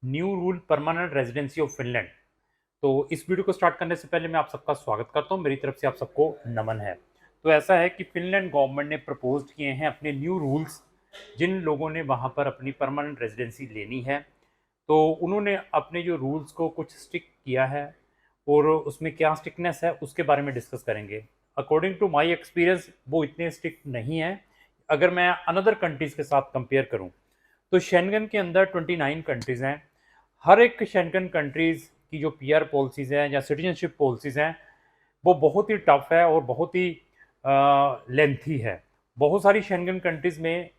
New rule permanent residency of Finland. तो इस video को स्टार्ट करने से पहले मैं आप सबका स्वागत करता हूं। मेरी तरफ से आप सबको नमन है। तो ऐसा है कि फिनलैंड गवर्नमेंट ने प्रपोज किए हैं अपने न्यू रूल्स। जिन लोगों ने वहां पर अपनी परमानेंट रेजिडेंसी लेनी है, तो उन्होंने अपने जो रूल्स को कुछ स्टिक किया है, और उसमें क्या स्टिकनेस है उसके बारे में डिस्कस करेंगे। अकॉर्डिंग टू माय एक्सपीरियंस वो इतने स्टिक नहीं है। अगर मैं अनदर कंट्रीज के साथ कंपेयर करूं, तो शेंगन के अंदर 29 कंट्रीज हैं। हर एक शेंगन कंट्रीज की जो पीआर पॉलिसीज हैं या सिटीजनशिप पॉलिसीज हैं, वो बहुत ही टफ है और बहुत ही लेंथी है। बहुत सारी शेंगन कंट्रीज में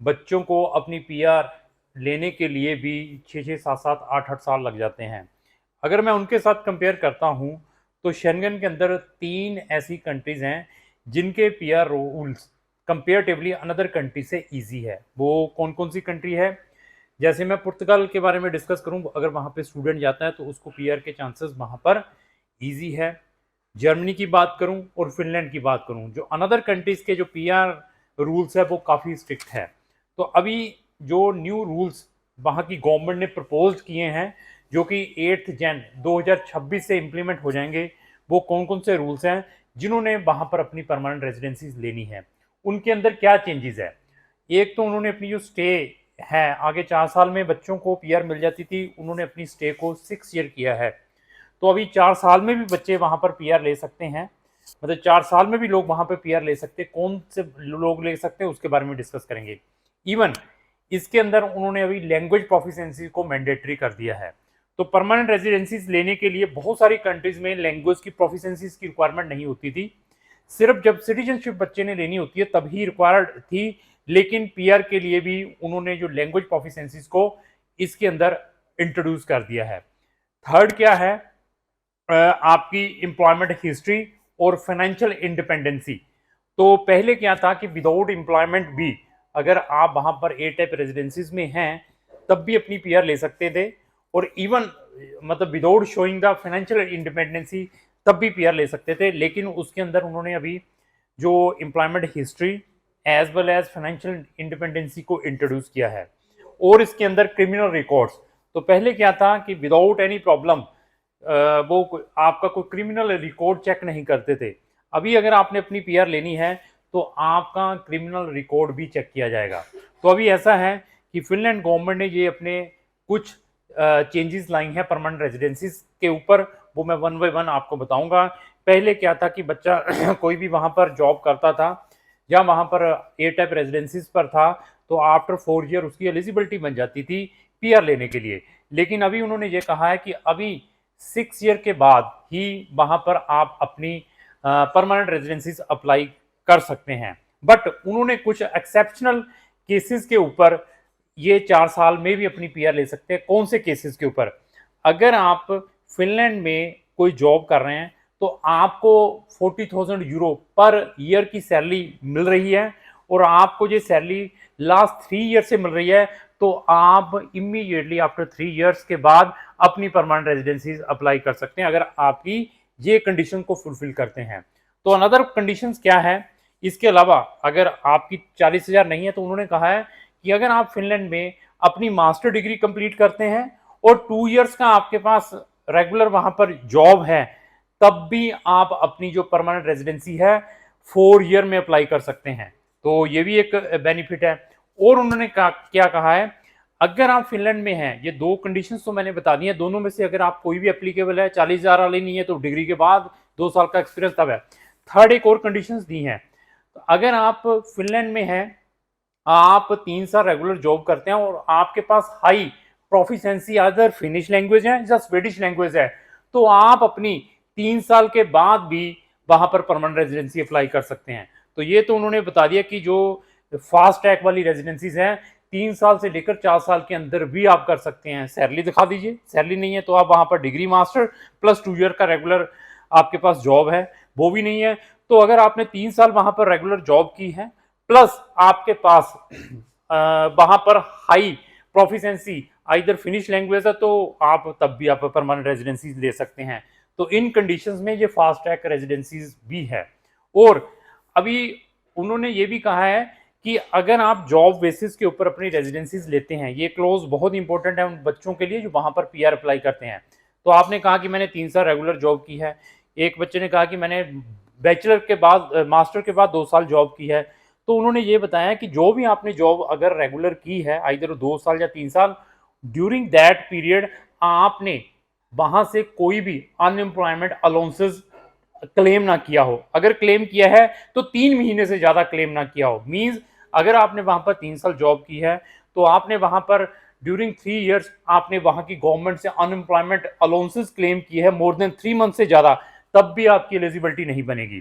बच्चों को अपनी पीआर लेने के लिए भी 6 6 7 7 8 8 साल लग जाते हैं। अगर मैं उनके साथ कंपेयर करता हूं, तो शेंगन के अंदर 3 ऐसी कंट्रीज हैं जिनके PR rules comparatively another country से इजी है। वो कौन कौन सी कंट्री है? जैसे मैं पुर्तगाल के बारे में डिस्कस करूं, अगर वहां पे स्टूडेंट जाता है तो उसको पीआर के चांसेस वहां पर इजी है। जर्मनी की बात करूं और फिनलैंड की बात करूं, जो अनदर कंट्रीज के जो पीआर रूल्स है वो काफ़ी स्ट्रिक्ट है। तो अभी जो न्यू रूल्स वहां की गवर्नमेंट ने प्रपोज किए हैं, जो कि 8 जन 2026 से इम्प्लीमेंट हो जाएंगे, वो कौन कौन से रूल्स हैं जिन्होंने वहां पर अपनी परमानेंट रेजिडेंसीज लेनी है, उनके अंदर क्या चेंजेस है। एक तो उन्होंने अपनी जो स्टे है, आगे 4 साल में बच्चों को पीआर मिल जाती थी, उन्होंने अपनी स्टे को 6 ईयर किया है। तो अभी 4 साल में भी बच्चे वहां पर पीआर ले सकते हैं। मतलब 4 साल में भी लोग वहां पर पीआर ले सकते हैं। कौन से लोग ले सकते हैं उसके बारे में डिस्कस करेंगे। इवन इसके अंदर उन्होंने अभी लैंग्वेज प्रोफिशिएंसी को मैंडेटरी कर दिया है। तो परमानेंट रेजिडेंसीज लेने के लिए बहुत सारी कंट्रीज में लैंग्वेज की प्रोफिशिएंसीज की रिक्वायरमेंट नहीं होती थी। सिर्फ जब सिटीजनशिप बच्चे ने लेनी होती है तभी रिक्वायर्ड थी। लेकिन पीआर के लिए भी उन्होंने जो लैंग्वेज प्रोफिशिएंसीज को इसके अंदर इंट्रोड्यूस कर दिया है। थर्ड क्या है? आपकी एम्प्लॉयमेंट हिस्ट्री और फाइनेंशियल इंडिपेंडेंसी। तो पहले क्या था कि विदाउट एम्प्लॉयमेंट भी अगर आप वहां पर ए टाइप रेजिडेंसीज में हैं तब भी अपनी पीआर ले सकते थे। और इवन मतलब without showing the financial independency तब भी पीआर ले सकते थे। लेकिन उसके अंदर उन्होंने अभी जो employment history as well as financial independency को इंट्रोड्यूस किया है। और इसके अंदर क्रिमिनल रिकॉर्ड्स। तो पहले क्या था कि विदाउट एनी प्रॉब्लम वो आपका कोई क्रिमिनल रिकॉर्ड चेक नहीं करते थे। अभी अगर आपने अपनी पीआर लेनी है तो आपका क्रिमिनल रिकॉर्ड भी चेक किया जाएगा। तो अभी ऐसा है कि फिनलैंड गवर्नमेंट ने ये अपने कुछ चेंजेस लाई हैं परमानेंट रेजिडेंसीज के ऊपर। वो मैं वन बाय वन आपको बताऊंगा। पहले क्या था कि बच्चा कोई भी वहां पर जॉब करता था या वहां पर ए टाइप रेजिडेंसीज पर था, तो आफ्टर 4 ईयर उसकी एलिजिबिलिटी बन जाती थी पीआर लेने के लिए। लेकिन अभी उन्होंने ये कहा है कि अभी 6 ईयर के बाद ही वहां पर आप अपनी परमानेंट रेजिडेंसीज अप्लाई कर सकते हैं। बट उन्होंने कुछ एक्सेप्शनल केसेस के ऊपर ये 4 साल में भी अपनी पीआर ले सकते हैं। कौन से केसेस के ऊपर? अगर आप फिनलैंड में कोई जॉब कर रहे हैं तो आपको 40,000 यूरो पर ईयर की सैलरी मिल रही है, और आपको ये सैलरी लास्ट 3 ईयर से मिल रही है, तो आप इमीडिएटली आफ्टर 3 ईयर्स के बाद अपनी परमानेंट रेजिडेंसी अप्लाई कर सकते हैं, अगर आपकी ये कंडीशन को फुलफिल करते हैं। तो अनदर कंडीशंस क्या है इसके अलावा? अगर आपकी 40,000 नहीं है तो उन्होंने कहा है कि अगर आप फिनलैंड में अपनी मास्टर डिग्री कंप्लीट करते हैं और 2 ईयर्स का आपके पास रेगुलर वहां पर जॉब है, तब भी आप अपनी जो परमानेंट रेजिडेंसी है 4 ईयर में अप्लाई कर सकते हैं। तो ये भी एक बेनिफिट है। और उन्होंने क्या कहा है, अगर आप फिनलैंड में हैं, ये दो कंडीशंस तो मैंने बता दी है, दोनों में से अगर आप कोई भी एप्लीकेबल है, 40,000 वाली नहीं है तो डिग्री के बाद 2 साल का एक्सपीरियंस तब है। थर्ड एक और कंडीशंस दी हैं। तो अगर आप फिनलैंड में हैं, आप 3 साल रेगुलर जॉब करते हैं और आपके पास high proficiency other Finnish language है या स्वीडिश लैंग्वेज है, तो आप अपनी 3 साल के बाद भी वहां पर परमानेंट रेजिडेंसी अप्लाई कर सकते हैं। तो ये तो उन्होंने बता दिया कि जो फास्ट ट्रैक वाली रेजिडेंसीज हैं 3 साल से लेकर 4 साल के अंदर भी आप कर सकते हैं। सैलरी दिखा दीजिए, सैलरी नहीं है तो आप वहां पर डिग्री मास्टर प्लस 2 ईयर का रेगुलर आपके पास जॉब है, वो भी नहीं है। तो अगर आपने 3 साल वहां पर रेगुलर जॉब की है प्लस आपके पास वहां पर high proficiency either finish language है, तो आप तब भी आप परमानेंट रेजिडेंसी ले सकते हैं। तो इन कंडीशंस में ये फास्ट ट्रैक रेजिडेंसीज भी है। और अभी उन्होंने ये भी कहा है कि अगर आप जॉब बेसिस के ऊपर अपनी रेजिडेंसीज लेते हैं, ये क्लोज बहुत इंपॉर्टेंट है उन बच्चों के लिए जो वहाँ पर पीआर अप्लाई करते हैं। तो आपने कहा कि मैंने 3 साल रेगुलर जॉब की है, एक बच्चे ने कहा कि मैंने बैचलर के बाद मास्टर के बाद 2 साल जॉब की है। तो उन्होंने ये बताया कि जो भी आपने जॉब अगर रेगुलर की है, आइदर 2 साल या 3 साल, ड्यूरिंग दैट पीरियड आपने वहाँ से कोई भी अनएम्प्लॉयमेंट अलाउंसेस क्लेम ना किया हो। अगर क्लेम किया है तो 3 महीने से ज़्यादा क्लेम ना किया हो। मीन्स अगर आपने वहाँ पर 3 साल जॉब की है तो आपने वहाँ पर ड्यूरिंग 3 ईयर्स आपने वहाँ की गवर्नमेंट से अनएम्प्लॉयमेंट अलाउंसेस क्लेम की है मोर देन 3 मंथ से ज़्यादा, तब भी आपकी एलिजिबिलिटी नहीं बनेगी।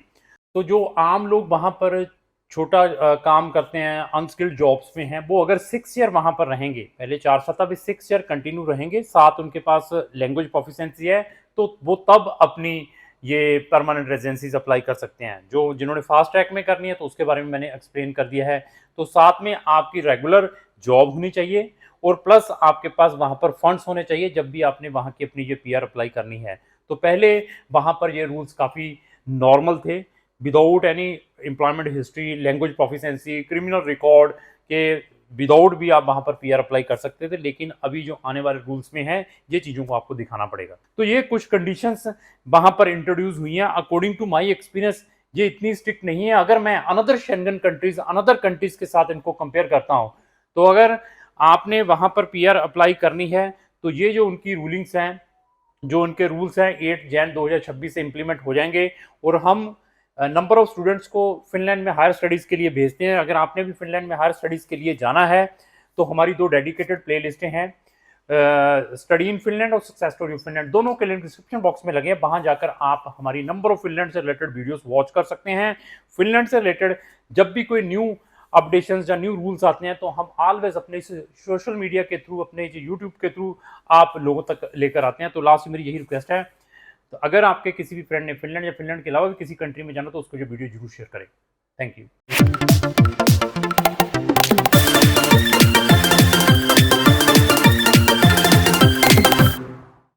तो जो आम लोग वहाँ पर छोटा काम करते हैं, अनस्किल्ड जॉब्स में हैं, वो अगर 6 ईयर वहाँ पर रहेंगे, पहले 4 साल था, अभी 6 ईयर कंटिन्यू रहेंगे, साथ उनके पास लैंग्वेज प्रोफिशिएंसी है, तो वो तब अपनी ये परमानेंट रेजिडेंसीज अप्लाई कर सकते हैं। जो जिन्होंने फास्ट ट्रैक में करनी है तो उसके बारे में मैंने एक्सप्लेन कर दिया है। तो साथ में आपकी रेगुलर जॉब होनी चाहिए और प्लस आपके पास वहाँ पर फंड्स होने चाहिए जब भी आपने वहाँ की अपनी ये पीआर अप्लाई करनी है। तो पहले वहाँ पर ये रूल्स काफ़ी नॉर्मल थे, without any employment history, language proficiency, criminal record के विदाउट भी आप वहाँ पर पीआर अप्लाई कर सकते थे। लेकिन अभी जो आने वाले रूल्स में है, ये चीज़ों को आपको दिखाना पड़ेगा। तो ये कुछ कंडीशंस वहाँ पर इंट्रोड्यूस हुई हैं। अकॉर्डिंग टू माय एक्सपीरियंस ये इतनी स्ट्रिक्ट नहीं है। अगर मैं another Schengen countries, another countries के साथ इनको कंपेयर करता हूँ, तो अगर आपने वहाँ पर पीआर अप्लाई करनी है तो ये जो उनकी रूलिंग्स हैं, जो उनके रूल्स हैं, 8 जैन 2026 से इंप्लीमेंट हो जाएंगे और हम नंबर ऑफ स्टूडेंट्स को फिनलैंड में हायर स्टडीज़ के लिए भेजते हैं। अगर आपने भी फिनलैंड में हायर स्टडीज़ के लिए जाना है तो हमारी 2 डेडिकेटेड प्ले लिस्टें हैं, स्टडी इन फिनलैंड और सक्सेस स्टोरी ऑफ फिनलैंड, दोनों के लिंक डिस्क्रिप्शन बॉक्स में लगे हैं। वहां जाकर आप हमारी नंबर ऑफ फिनलैंड से रिलेटेड वीडियोस वॉच कर सकते हैं। फिनलैंड से रिलेटेड जब भी कोई न्यू अपडेशंस या न्यू रूल्स आते हैं तो हम ऑलवेज अपने सोशल मीडिया के थ्रू, अपने यूट्यूब के थ्रू आप लोगों तक लेकर आते हैं। तो लास्ट मेरी यही रिक्वेस्ट है, तो अगर आपके किसी भी फ्रेंड ने फिनलैंड या फिनलैंड के अलावा भी किसी कंट्री में जाना तो उसको जो वीडियो जरूर शेयर करें। Thank you.